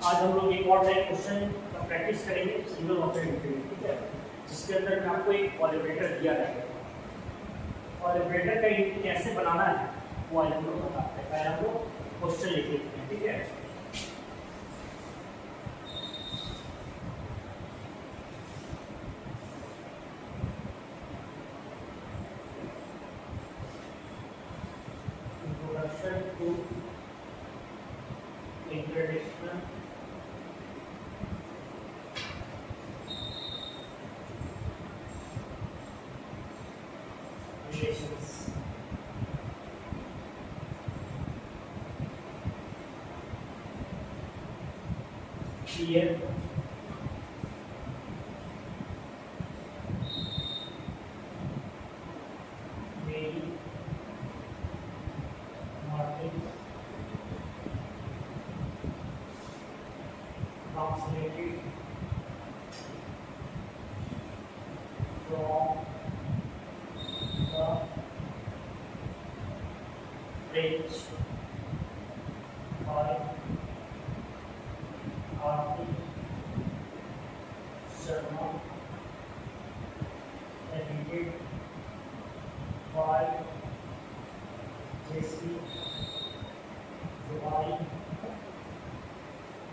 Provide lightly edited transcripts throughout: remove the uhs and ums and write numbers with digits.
आज हम लोग एक और नए क्वेश्चन का प्रैक्टिस करेंगे सिंगल ऑप्शन इंटरव्यू, ठीक है, जिसके अंदर में आपको एक कॉलिब्रेटर दिया जाएगा। कॉलिब्रेटर का कैसे बनाना है वो आज हम लोग बताते हैं। पहले हम लोग क्वेश्चन लिख लेते हैं, ठीक है। Introduction to international relations। Here Mary Martin translated from the French by R.P. Sharma, edited by J.C. Dubai,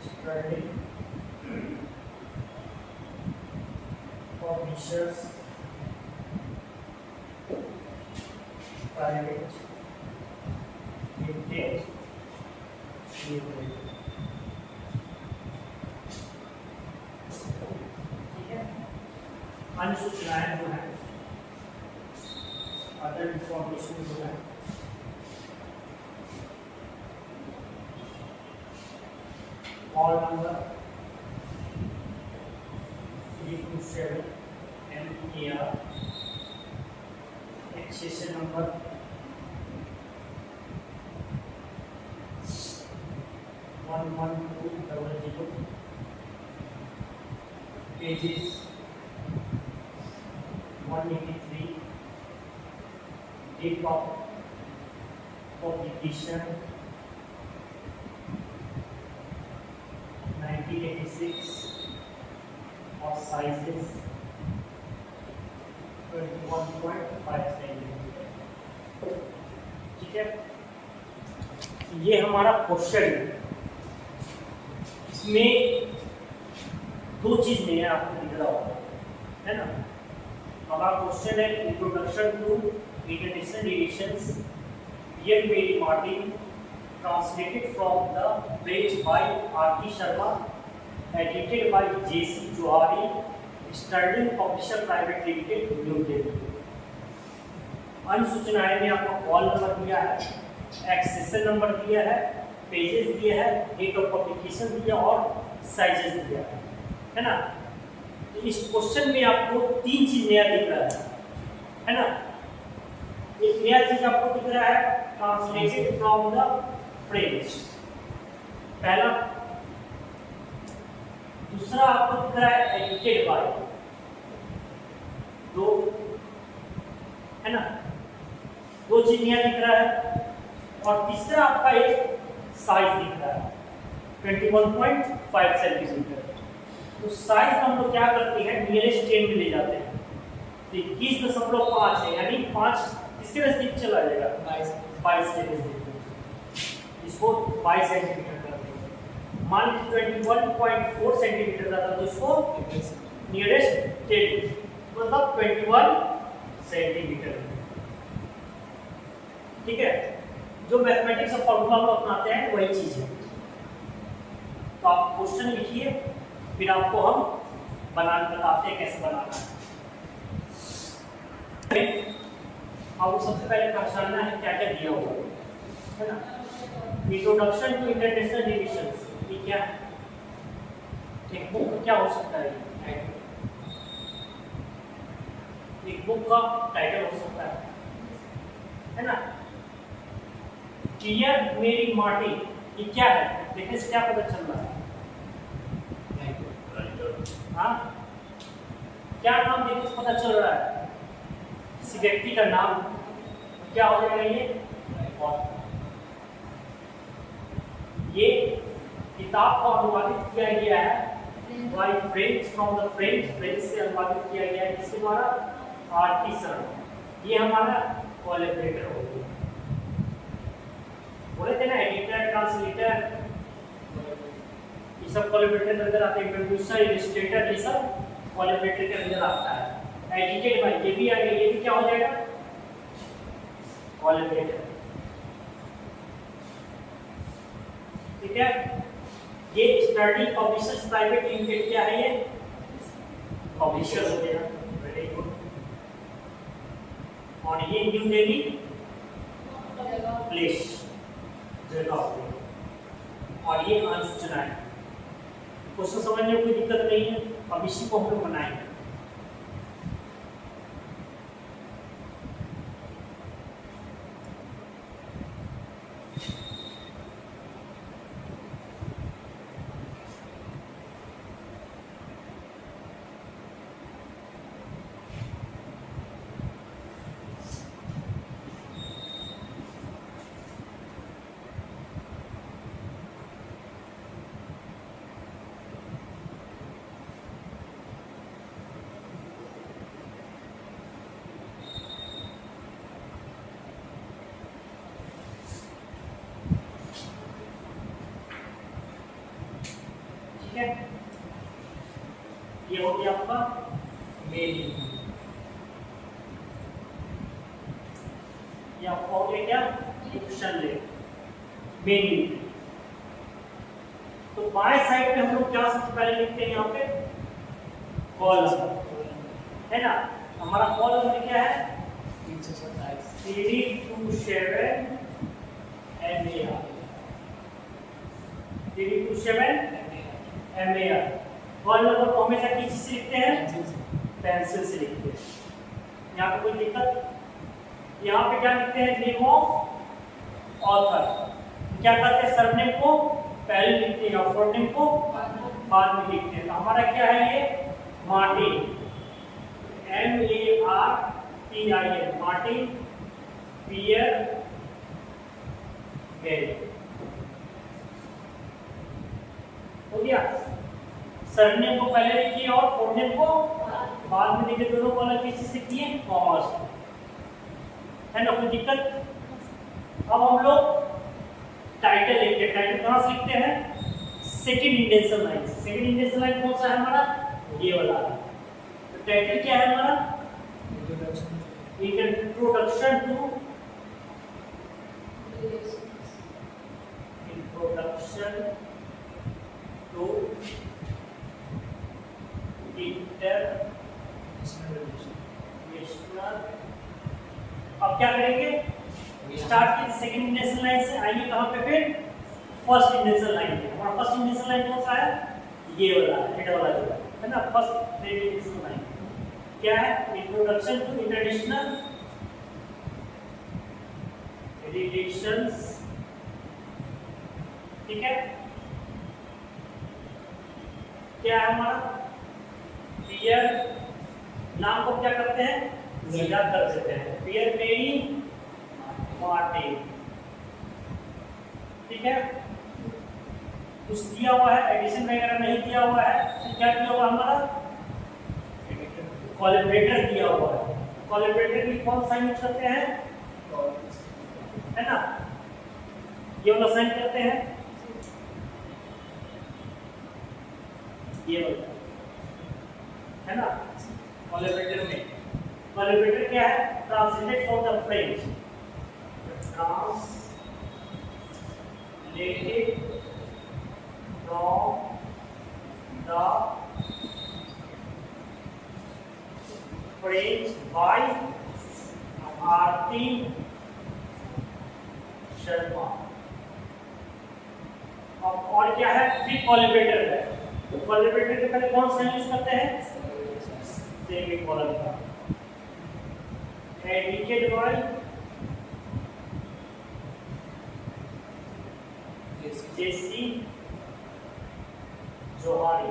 Sterling, Publishers Private Limited, ठीक है। अन्य सूचनाएं जो है, अदर इंफॉर्मेशन जो है, call number 327 MAR, accession number 11200, pages 183, date of publication 1986 और sizes 21.5 centimetre, ठीक है। ये हमारा क्वेश्चन है। इसमें दो चीज नहीं है, आपको दिख रहा होगा, है ना। हमारा क्वेश्चन है इंट्रोडक्शन टू इंटरडिक्शनल रिलेशंस, हियर मेरी Martin translated from the French by R.P. Sharma, edited by J.C. Johari, Sterling Publisher Private Limited, New Delhi। अन्य सूचनाएं में आपको कॉल नंबर दिया है, एक्सेशन नंबर दिया है, पेजेस दिया है, डेट ऑफ पब्लिकेशन दिया और साइजेस दिया है ना। तो इस क्वेश्चन में आपको तीन चीज नया दिख रहा है ना। एक नया चीज आपको दिख रहा है ट्रांसलेटेड फ्रॉम द फ्रेंच, पहला। दूसरा आपको दिख रहा है एडिटेड बाय, दो, है ना, दो चीज नया दिख रहा है। और तीसरा आपका एक साइज दिख रहा है 21.5 सेंटीमीटर। तो साइज हम लोग क्या करते हैं, नियरेस्ट 10 में ले जाते हैं। तो 21.5 है, यानी 5 किसके नजदीक चला जाएगा, 22 के नजदीक। इसको 22 सेंटीमीटर कर देंगे। मान लीजिए 21.4 सेंटीमीटर का था, तो इसको नियरेस्ट 10 मतलब 21 सेंटीमीटर, ठीक है। जो मैथमेटिक्स का फॉर्मूला हम अपनाते हैं वही चीज है। तो आप क्वेश्चन लिखिए, फिर आपको हम बताते हैं कैसे बनाना है। आपको सबसे पहले पहचानना है क्या क्या दिया हुआ है ना। इंट्रोडक्शन टू इंटरनेशनल रिलेशंस, ये क्या है, एक बुक क्या हो सकता है, एक बुक का टाइटल हो सकता है ना। क्लियर मेरी मार्टिन, ये क्या है, देखने से क्या पता चल रहा है, हाँ, क्या नाम देखने से पता चल रहा है, किसी व्यक्ति का नाम, क्या हो जाएगा ये किताब को अनुवादित किया गया है by French, from the French से अनुवादित किया गया है किसके द्वारा? आर्टिसन। ये हमारा कोलैबोरेटर हो गया। बोले थे ना एडिटर, ट्रांसलेटर, ये सब कोलैबोरेटर के अंदर आते हैं। प्रोड्यूसर, इलस्ट्रेटर, ये सब कोलैबोरेटर के अंदर आता है। एडिटेड बाय, ये भी आ गया, ये भी क्या हो जाएगा? कोलैबोरेटर। ठीक है, ये स्टडी पब्लिशर्स प्राइवेट लिमिटेड क्या है? ये पब्लिशर हो गया। Very good. और ये न्यू दिल्ली प्लेस जगह हो गई। और ये अंश चुना है। क्वेश्चन समझने में कोई दिक्कत नहीं है, अब इसी को हम लोग बनाएंगे। ठीक है, ये हो गया आपका मेल। ये आपका हो गया क्या? क्वेश्चन ले मेल। तो बाएं साइड पे हम लोग क्या सबसे पहले लिखते हैं? यहाँ पे कॉलम है ना। हमारा कॉलम में क्या है? 327 MAR, 327 MAR। कॉल नंबर को हमेशा किस चीज से लिखते हैं? पेंसिल से लिखते हैं। यहाँ पे कोई दिक्कत? यहाँ पे क्या लिखते हैं? Name of author. क्या करते हैं? सरनेम को पहले लिखते हैं और फुलनेम को बाद में लिखते हैं। तो हमारा क्या है? ये मार्टिन, MARTIN, मार्टिन पियर गेल। हो गया। सरनेम को पहले लिखिए और फुलनेम को बाद में लिखिए। दोनों कॉलम किसी से किए? कॉमर्स है ना। कोई दिक्कत? अब हम लोग टाइटल लिखते हैं। टाइटल कहाँ से लिखते हैं? Second indention line. Second indention line कौन सा है हमारा? ये वाला। तो टाइटल क्या है हमारा? Introduction to international. अब क्या करेंगे? स्टार्ट की सेकंड इंडेंशन लाइन से आइए कहां पे? फिर फर्स्ट इंडेंशन लाइन पे। हमारा फर्स्ट इंडेंशन लाइन कौन सा है? ये वाला, हेड वाला जो है ना। फर्स्ट इंडेंशन लाइन क्या है? Introduction to international relations. ठीक है, क्या है हमारा? पियर, नाम को क्या करते हैं? सीधा कर देते हैं। पियर मेरी मार्टिन। ठीक है, कुछ दिया हुआ है, एडिशन वगैरह नहीं दिया हुआ है। तो क्या दिया हुआ हमारा? कोलैबोरेटर दिया हुआ है। कोलैबोरेटर की कौन साइन यूज करते हैं? है ना, ये वाला साइन करते हैं। ये वाला है ना। कोलैबोरेटर में कोलैबोरेटर क्या है? Translated from the French, translated from the French by आरती शर्मा। और क्या है? फिर कोलैबोरेटर है। तो कोलैबोरेटर के पहले कौन सा यूज करते हैं? सेमीकोलन का। Edited by J C Johari.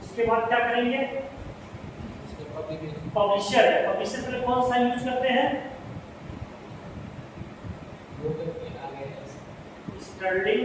उसके बाद क्या करेंगे? पब्लिशर है। पब्लिशर के लिए कौन सा यूज करते हैं? स्टर्लिंग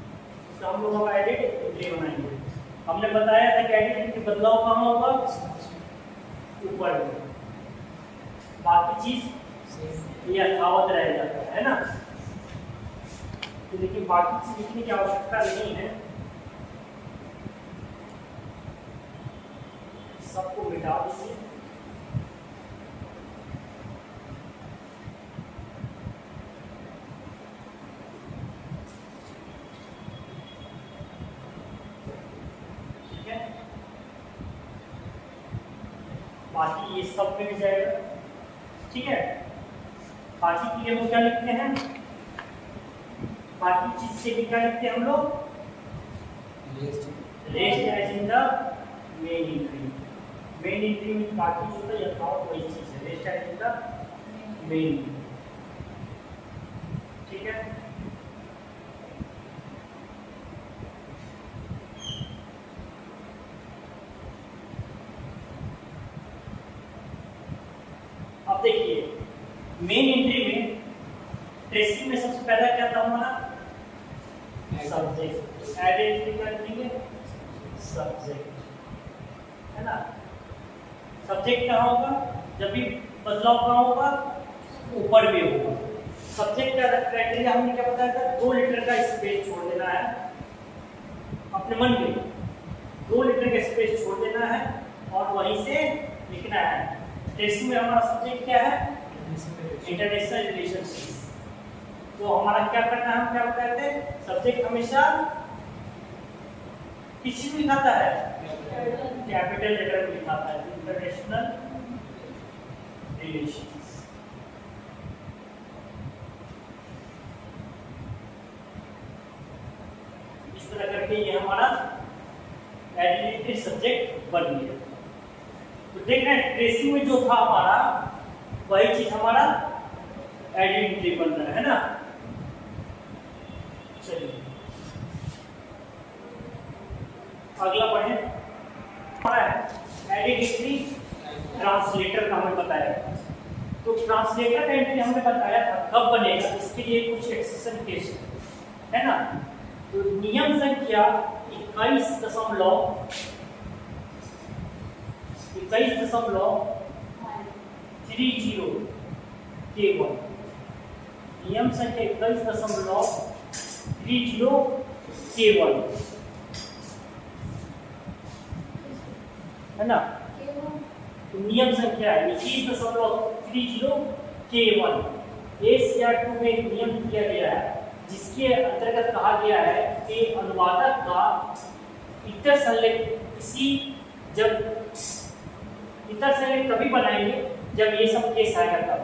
हम लोग एडिट एंट्री बनाएंगे। हमने बताया था कि एडिट एंट्री बदलाव कहाँ होगा, ऊपर में, बाकी चीज यथावत रह जाता है ना। तो देखिए बाकी चीज लिखने की आवश्यकता नहीं है, सबको मिटा दीजिए। ठीक है, बाकी ये सब मिट जाएगा। ठीक है, बाकी के लिए हम क्या लिखते हैं, बाकी चीज से भी क्या लिखते हैं हम लोग, rest as in the main entry. Main entry में बाकी जो है यथावत वही चीज है, rest as in the main. ठीक है, अब देखिए मेन एंट्री में ट्रेसिंग में सबसे पहला क्या था हमारा, सब्जेक्ट। आइडेंटिटी क्या लिखेंगे, सब्जेक्ट, है ना। सब्जेक्ट कहाँ होगा, जब भी बदलाव कहाँ होगा, ऊपर भी होगा। सब्जेक्ट का क्राइटेरिया हमने क्या बताया था, 2 लीटर का स्पेस छोड़ देना है अपने मन में, 2 लीटर का स्पेस छोड़ देना है और वहीं से लिखना है। ट्रेसिंग में हमारा सब्जेक्ट क्या है, इंटरनेशनल रिलेशनशिप। तो हमारा क्या करना है, हम क्या बताए थे, सब्जेक्ट हमेशा किस चीज में लिखाता है, कैपिटल लेटर में लिखाता है, इंटरनेशनल रिलेशंस। इस तरह करके ये हमारा आइडेंटिटी सब्जेक्ट बन गया। तो देख रहे हैं ट्रेसिंग में जो था हमारा वही चीज हमारा आइडेंटिटी बन रहा है ना। चलिए अगला पढ़े, हमारा आइडेंटिटी ट्रांसलेटर का हमें बताया। तो ट्रांसलेटर का एंट्री हमने बताया था कब बनेगा, इसके लिए कुछ एक्सेप्शन केस है ना। तो नियम संख्या 21.30 K1, नियम संख्या 21.30 K1 है ना। तो नियम संख्या है 21.30 K1। एशिया 2 में एक नियम दिया गया है जिसके अंतर्गत कहा गया है कि अनुवादक का इतर संलेख कभी बनाएंगे जब ये सब केस आएगा तब।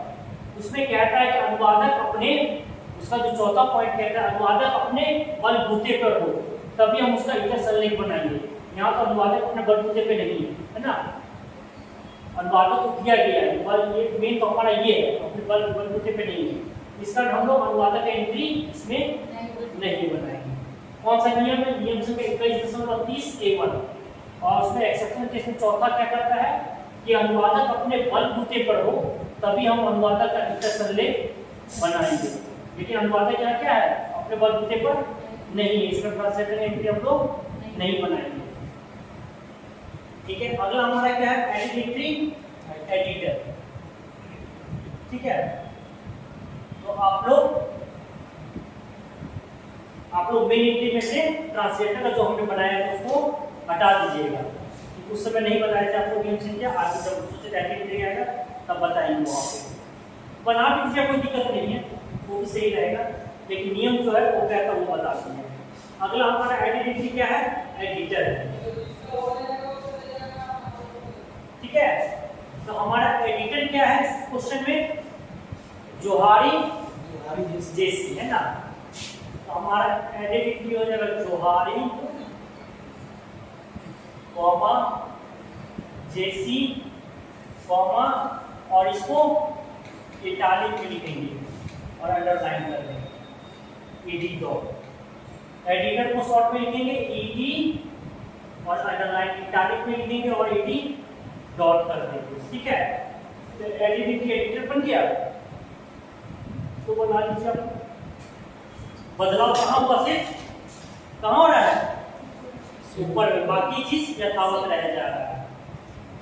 उसमें कहता है कि अनुवादक अपने, उसका जो चौथा पॉइंट कहता है अनुवादक अपने बलबूते पर हो तभी हम उसका इतर संलेख बनाएंगे। यहाँ तो अनुवादक अपने बलबूते पे नहीं है ना, अनुवादक को दिया गया है बल, ये मेन तो हमारा ये है, अपने बलबूते पे नहीं है। इस कारण हम लोग अनुवादक का एंट्री इसमें नहीं बनाएंगे। कौन सा नियम है, नियम संख्या 21.30 K1। और उसमें एक्सेप्शन केस में चौथा क्या करता है कि अनुवादक अपने बलबूते पर हो तभी हम अनुवादक का इतर संलेख बनाएंगे। लेकिन अनुवादक यहाँ क्या है, अपने बलबूते पर नहीं है, इसमें ट्रांसलेटर एंट्री हम लोग नहीं बनाएंगे। ठीक है, अगला हमारा क्या है, आइडेंटिटी एडिटर। ठीक है, तो आप लोग मेन एंट्री में से ट्रांसलेटर का जो हमने बनाया है उसको हटा दीजिएगा। उस समय नहीं बताया था आपको नियम संख्या, आगे जब सोचे आइडेंटिटी आएगा तब बताएंगे वो आपको। बना भी दीजिए, कोई दिक्कत नहीं है, वो भी सही रहेगा, लेकिन नियम जो है वो क्या था वो बता दीजिए। अगला हमारा आइडेंटिटी क्या है, एडिटर। ठीक है, तो हमारा एडिटर क्या है इस क्वेश्चन में, जोहारी जेसी है ना। तो हमारा आइडेंटिटी हो जाएगा जोहारी कॉमा जेसी कॉमा, और इसको इटालिक में लिखेंगे और अंडरलाइन कर देंगे ईडी डॉट। एडिटर को शॉर्ट में लिखेंगे ईडी और अंडरलाइन इटालिक में लिखेंगे और ईडी डॉट कर देंगे। ठीक है, तो आइडेंटिटी एडिटर बन गया। तो बना लीजिए, बदलाव कहाँ हुआ, सिर्फ कहाँ हो रहा है? ऊपर में, बाकी चीज यथावत रह जा रहा है।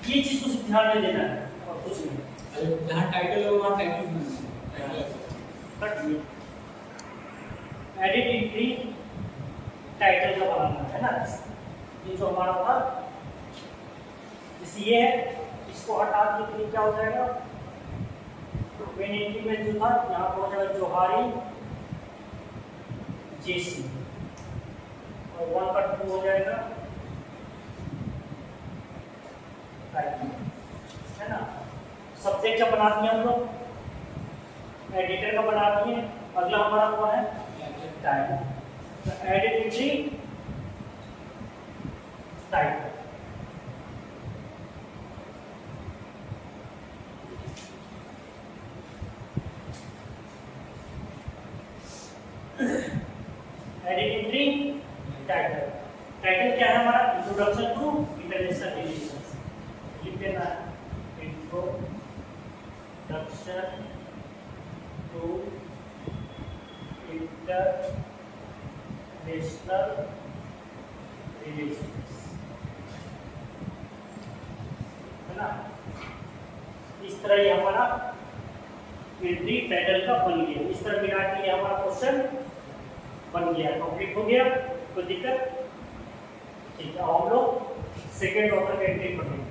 ये चीज को ध्यान में देना है और कुछ नहीं। जहाँ टाइटल है वहाँ टाइटल एडिट एंट्री टाइटल का बनाना है ना। ये जो हमारा था जैसे ये है, इसको हटा के क्या हो जाएगा, मेन एंट्री में जो था यहाँ पर हो जाएगा जोहारी जेसी, और 1 का 2 हो जाएगा है ना। सब्जेक्ट का बना दिया हम लोग, एडिटर का बना दिए। अगला हमारा कौन है? टाइटल। तो edit entry title. Edit entry title. Title क्या है हमारा? Introduction to international relations. लिख देना है इंट्रोडक्शन टू इंटरनेशनल रिलेशंस, है ना। इस तरह ये हमारा एंट्री टाइटल का बन गया। इस तरह मिला के ये हमारा क्वेश्चन बन गया, कंप्लीट हो गया। कोई दिक्कत? ठीक है, हम लोग सेकेंड ऑथर का एंट्री पढ़ेंगे।